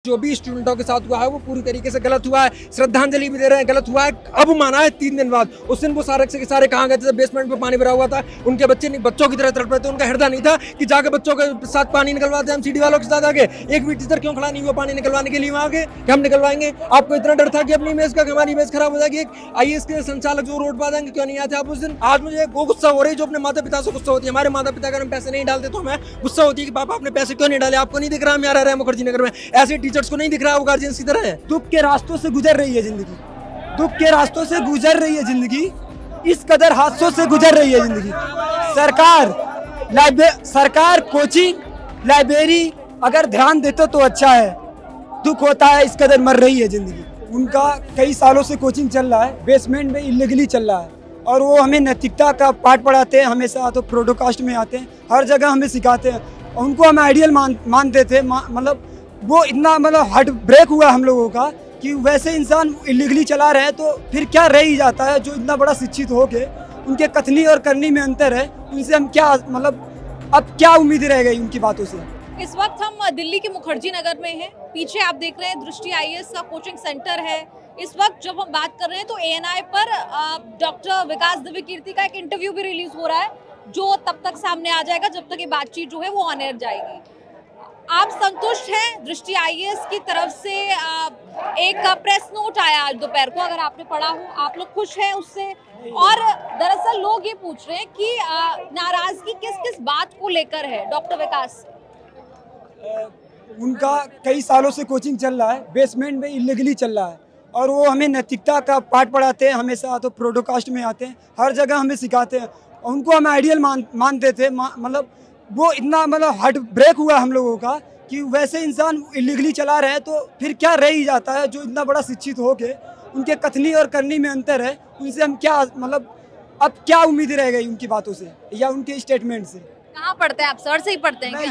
जो भी स्टूडेंटों के साथ हुआ है वो पूरी तरीके से गलत हुआ है। श्रद्धांजलि भी दे रहे हैं, गलत हुआ है। अब माना है 3 दिन बाद। उस दिन वो सारे के सारे कहाँ गए थे? बेसमेंट में पानी भरा हुआ था, उनके बच्चों की तरह तड़प रहे थे। उनका हृदय नहीं था कि जाके बच्चों के साथ पानी निकलवाते हैं। हम सीडी वालों के साथ आगे एक भी टीचर क्यों खड़ा नहीं हुआ पानी निकलवाने के लिए? वहाँ आगे कि हम निकलवाएंगे। आपको इतना डर था कि अपनी इमेज का, हमारी इमेज खराब हो जाएगी। एक IAS के संचालक जो रोड पर आ जाएंगे, क्यों नहीं आते आप उस दिन? आज मुझे वो गुस्सा हो रही है जो अपने माता पिता से गुस्सा होती है। हमारे माता पिता अगर हम पैसे नहीं डालते तो हमें गुस्सा होती है कि पापा आपने पैसे क्यों नहीं डाले? आपको नहीं दिख रहा हम यहाँ रह रहे हैं मुखर्जी नगर में? ऐसे टीचर्स को नहीं दिख रहा गार्जियंस की तरह है। दुख के रास्तों से गुजर रही है जिंदगी, दुख के रास्तों से गुजर रही है जिंदगी, इस कदर हादसों से गुजर रही है जिंदगी। सरकार कोचिंग लाइब्रेरी अगर ध्यान देते तो अच्छा है। दुख होता है इस कदर मर रही है जिंदगी। उनका कई सालों से कोचिंग चल रहा है, बेसमेंट में इलीगली चल रहा है, और वो हमें नैतिकता का पाठ पढ़ाते हैं। हमेशा तो प्रोडोकास्ट में आते हैं, हर जगह हमें सिखाते हैं। और उनको हम आइडियल मानते थे। मतलब वो इतना हार्ट ब्रेक हुआ हम लोगों का कि वैसे इंसान इलीगली चला रहे हैं तो फिर क्या रह ही जाता है। जो इतना बड़ा शिक्षित हो के उनके कथनी और करनी में अंतर है, उनसे हम क्या अब क्या उम्मीद रह गई उनकी बातों से। इस वक्त हम दिल्ली के मुखर्जी नगर में हैं। पीछे आप देख रहे हैं दृष्टि IAS का कोचिंग सेंटर है। इस वक्त जब हम बात कर रहे हैं तो ANI पर डॉक्टर विकास दिव्य कीर्ति का एक इंटरव्यू भी रिलीज हो रहा है, जो तब तक सामने आ जाएगा जब तक ये बातचीत जो है वो ऑन एयर जाएगी। आप संतुष्ट हैं? दृष्टि IAS की तरफ से एक प्रेस नोट आया आज दोपहर को, अगर आपने पढ़ा हो, आप लोग खुश हैं उससे? और दरअसल लोग ये पूछ रहे हैं कि नाराजगी किस किस बात को लेकर है डॉक्टर विकास? उनका कई सालों से कोचिंग चल रहा है, बेसमेंट में इलीगली चल रहा है, और वो हमें नैतिकता का पाठ पढ़ाते हैं। हमेशा तो प्रोडोकास्ट में आते हैं, हर जगह हमें सिखाते हैं। और उनको हम आइडियल मानते थे। मतलब वो इतना हार्ट ब्रेक हुआ हम लोगों का कि वैसे इंसान इलीगली चला रहे हैं तो फिर क्या रह ही जाता है। जो इतना बड़ा शिक्षित हो के उनके कथनी और करनी में अंतर है, उनसे हम क्या अब क्या उम्मीद रह गई उनकी बातों से या उनके स्टेटमेंट से। कहाँ पढ़ते हैं आप? सर से ही पढ़ते हैं? मैं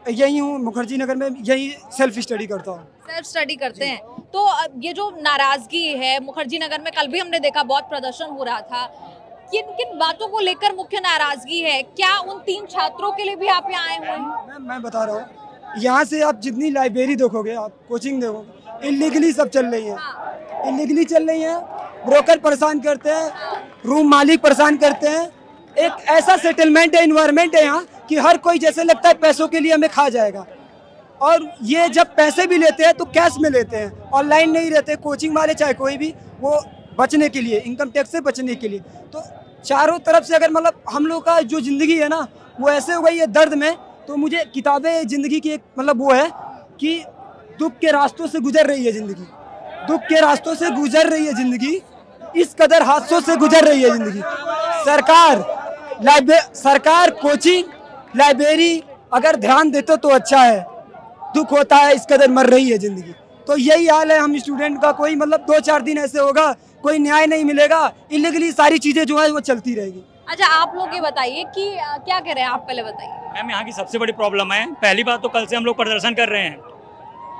यही हूँ मुखर्जी नगर में, यही सेल्फ स्टडी करता हूँ। सेल्फ स्टडी करते हैं। तो ये जो नाराजगी है मुखर्जी नगर में, कल भी हमने देखा बहुत प्रदर्शन हो रहा था, किन किन बातों को लेकर मुख्य नाराजगी है? क्या उन 3 छात्रों के लिए भी आप यहाँ आए हुए हैं? मैं बता रहा हूँ, यहाँ से आप जितनी लाइब्रेरी देखोगे, आप कोचिंग देखोगे, इलीगली सब चल रही है। इलीगली चल रही है, ब्रोकर परेशान करते हैं, रूम मालिक परेशान करते हैं। एक ऐसा सेटलमेंट है, इन्वायरमेंट है यहाँ कि हर कोई जैसे लगता है पैसों के लिए हमें खा जाएगा। और ये जब पैसे भी लेते हैं तो कैश में लेते हैं, ऑनलाइन नहीं रहते। कोचिंग वाले चाहे कोई भी, वो बचने के लिए, इनकम टैक्स से बचने के लिए। तो चारों तरफ से अगर हम लोग का जो ज़िंदगी है ना, वो ऐसे हो गई है दर्द में। तो मुझे किताबें ज़िंदगी की एक वो है कि दुख के रास्तों से गुजर रही है ज़िंदगी, दुख के रास्तों से गुजर रही है ज़िंदगी, इस कदर हादसों से गुजर रही है ज़िंदगी। सरकार कोचिंग लाइब्रेरी अगर ध्यान देते तो अच्छा है। दुख होता है इस कदर मर रही है ज़िंदगी। तो यही हाल है हम स्टूडेंट का। कोई 2-4 दिन ऐसे होगा, कोई न्याय नहीं मिलेगा, इलीगली सारी चीज़ें जो है वो चलती रहेगी। अच्छा, आप लोग ये बताइए कि क्या कह रहे हैं आप? पहले बताइए। मैम, यहाँ की सबसे बड़ी प्रॉब्लम है, पहली बात तो कल से हम लोग प्रदर्शन कर रहे हैं।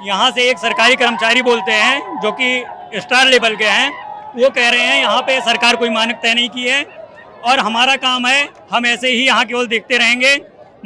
यहाँ से एक सरकारी कर्मचारी बोलते हैं जो कि स्टार लेवल के हैं, वो कह रहे हैं यहाँ पे सरकार कोई मानक तय नहीं की है और हमारा काम है, हम ऐसे ही यहाँ केवल देखते रहेंगे,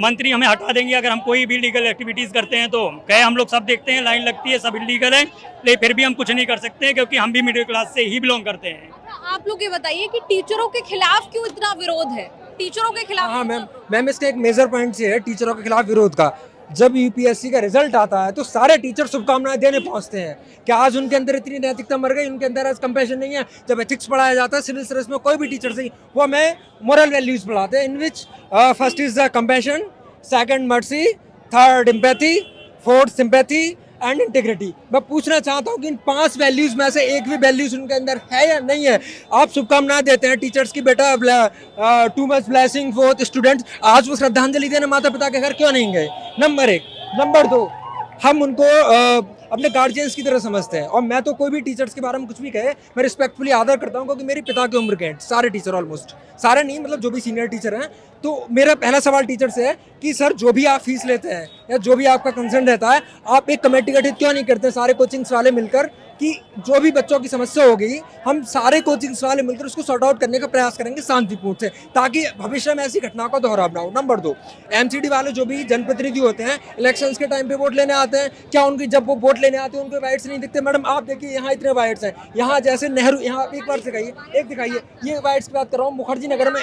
मंत्री हमें हटा देंगे अगर हम कोई भी लीगल एक्टिविटीज़ करते हैं। तो कहे हम लोग सब देखते हैं, लाइन लगती है, सब इलीगल है, लेकिन फिर भी हम कुछ नहीं कर सकते क्योंकि हम भी मिडिल क्लास से ही बिलोंग करते हैं। आप लोग ये बताइए कि टीचरों के खिलाफ क्यों इतना विरोध है? टीचरों के खिलाफ? हाँ मैम, इसका एक मेजर पॉइंट ये है टीचरों के खिलाफ विरोध का। जब UPSC का रिजल्ट आता है तो सारे टीचर शुभकामनाएं देने पहुंचते हैं कि आज उनके अंदर इतनी नैतिकता मर गई, उनके अंदर आज कंपैशन नहीं है। जब एथिक्स पढ़ाया जाता है सिविल सर्विस में, कोई भी टीचर से, वो हमें मोरल वैल्यूज पढ़ाते हैं, in which first is the compassion, second mercy, third empathy, fourth sympathy and integrity. मैं पूछना चाहता हूँ कि इन 5 वैल्यूज में से एक भी वैल्यूज उनके अंदर है या नहीं है? आप शुभकामनाएं देते हैं टीचर्स की, बेटा too much blessing for students. आज वो श्रद्धांजलि देने माता पिता के घर क्यों नहीं गए? नंबर 1। नंबर 2, हम उनको अपने गार्जियंस की तरह समझते हैं। और मैं तो कोई भी टीचर्स के बारे में कुछ भी कहे, मैं रिस्पेक्टफुली आदर करता हूँ क्योंकि मेरे पिता की उम्र के हैं सारे टीचर, ऑलमोस्ट सारे नहीं, जो भी सीनियर टीचर हैं। तो मेरा पहला सवाल टीचर से है कि सर, जो भी आप फीस लेते हैं या जो भी आपका कंसर्न रहता है, आप एक कमेटी गठित क्यों नहीं करते सारे कोचिंग्स वाले मिलकर कि जो भी बच्चों की समस्या होगी हम सारे कोचिंग्स वाले मिलकर उसको सॉर्ट आउट करने का प्रयास करेंगे शांतिपूर्ण से, ताकि भविष्य में ऐसी घटनाओं का दोहराव ना हो। नंबर 2, एमसीडी वाले जो भी जनप्रतिनिधि होते हैं इलेक्शंस के टाइम पे वोट लेने आते हैं, क्या उनकी जब वो वोट लेने आते हैं उनको वाइट्स नहीं दिखते? मैडम आप देखिए यहाँ इतने वाइट्स हैं, यहाँ जैसे नेहरू, यहाँ एक बार दिखाइए, एक दिखाइए, ये वाइट्स की बात कर रहा हूँ। मुखर्जी नगर में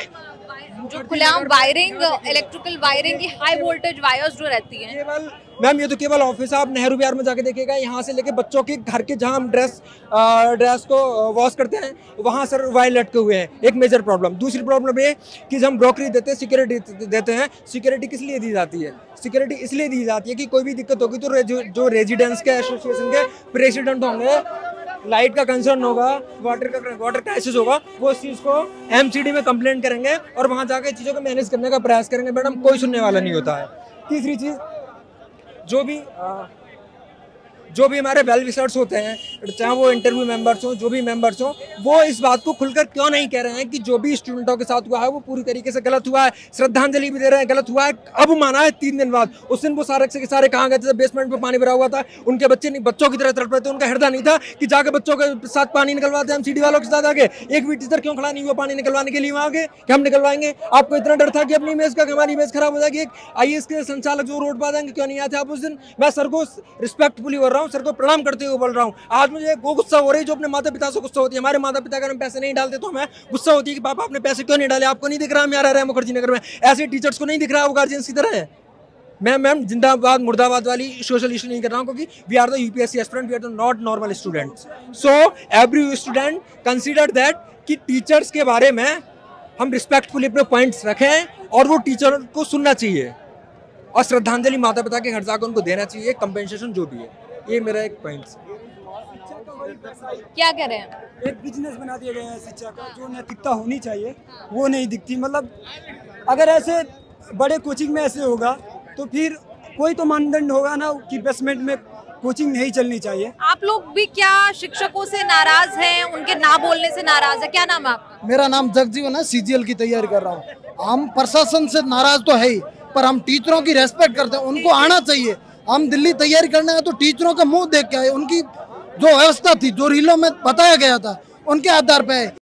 जो खुलेआम वायरिंग, इलेक्ट्रिकल वायरिंग की हाई वोल्टेज वायर्स जो रहती हैं, केवल मैम ये तो केवल ऑफिस, आप नेहरू विहार में जाके देखिएगा, यहाँ से लेके बच्चों के घर के जहाँ हम ड्रेस को वॉश करते हैं वहाँ सर वायर लटके हुए हैं, एक मेजर प्रॉब्लम। दूसरी प्रॉब्लम ये कि जब हम ब्रोकरी देते हैं, सिक्योरिटी देते हैं, सिक्योरिटी किस लिए दी जाती है? सिक्योरिटी इसलिए दी जाती है कि कोई भी दिक्कत होगी तो जो रेजिडेंट्स के एसोसिएशन के प्रेसिडेंट होंगे, लाइट का कंसर्न होगा, वाटर क्राइसिस होगा, वो इस चीज़ को एमसीडी में कंप्लेंट करेंगे और वहाँ जाकर चीज़ों को मैनेज करने का प्रयास करेंगे। मैडम कोई सुनने वाला नहीं होता है। तीसरी चीज़, जो भी हमारे वेल विशर्स होते हैं, चाहे वो इंटरव्यू मेंबर्स हों, जो भी मेंबर्स हों, वो इस बात को खुलकर क्यों नहीं कह रहे हैं कि जो भी स्टूडेंटों के साथ हुआ है वो पूरी तरीके से गलत हुआ है। श्रद्धांजलि भी दे रहे हैं, गलत हुआ है, अब माना है 3 दिन बाद। उस दिन वो सारे के सारे कहाँ गए थे? बेसमेंट में पानी भरा हुआ था, उनके बच्चों की तरह तड़प रहे थे, उनका हृदय नहीं था कि जाकर बच्चों के साथ पानी निकलवाते हैं। एमसीडी वालों के साथ आगे एक भी टीचर क्यों खड़ा नहीं हुआ पानी निकलवाने के लिए वहाँ आगे कि हम निकलवाएंगे? आपको इतना डर था कि अपनी इमेज का, हमारी इमेज खराब हो जाएगी। IAS के संचालक जो रोड पर आ जाएंगे, क्यों नहीं आते आप उस दिन? मैं सर को रिस्पेक्टफुली बोल रहा हूँ, सर को प्रणाम करते हुए बोल रहा हूँ। आज मुझे वो गुस्सा हो रही है जो अपने माता पिता से गुस्सा होती है। हमारे माता पिता अगर हम पैसे नहीं डालते तो हमें गुस्सा होती है कि पापा आपने पैसे क्यों नहीं डाले? आपको नहीं दिख रहा हम यहाँ रह रहे हैं मुखर्जी नगर में? ऐसे टीचर्स को नहीं दिख रहा है वो गार्जियंस की तरह है? मैम जिंदाबाद मुर्दाबाद वाली सोशल इशू नहीं कर रहा हूँ, क्योंकि we are the UPSC aspirant, we are not normal students. So every student consider that कि टीचर्स के बारे में हम रिस्पेक्टफुली अपने पॉइंट्स रखें और वो टीचर को सुनना चाहिए और श्रद्धांजलि माता पिता के घर जाकर उनको देना चाहिए, कंपेंसेशन जो भी है। ये मेरा एक पॉइंट। क्या कह रहे हैं? एक बिजनेस बना दिया गया है शिक्षा का, जो नैतिकता होनी चाहिए वो नहीं दिखती। मतलब अगर ऐसे बड़े कोचिंग में ऐसे होगा तो फिर कोई तो मानदंड होगा ना कि बेसमेंट में कोचिंग नहीं चलनी चाहिए। आप लोग भी क्या शिक्षकों से नाराज हैं, उनके ना बोलने से नाराज है? क्या नाम है आपका? मेरा नाम जगजीवन है, CGL की तैयारी कर रहा हूँ। हम प्रशासन से नाराज तो है ही, पर हम टीचरों की रेस्पेक्ट करते हैं, उनको आना चाहिए। हम दिल्ली तैयारी करने गए तो टीचरों का मुंह देख के आए, उनकी जो व्यवस्था थी, जो रीलों में बताया गया था, उनके आधार पे है।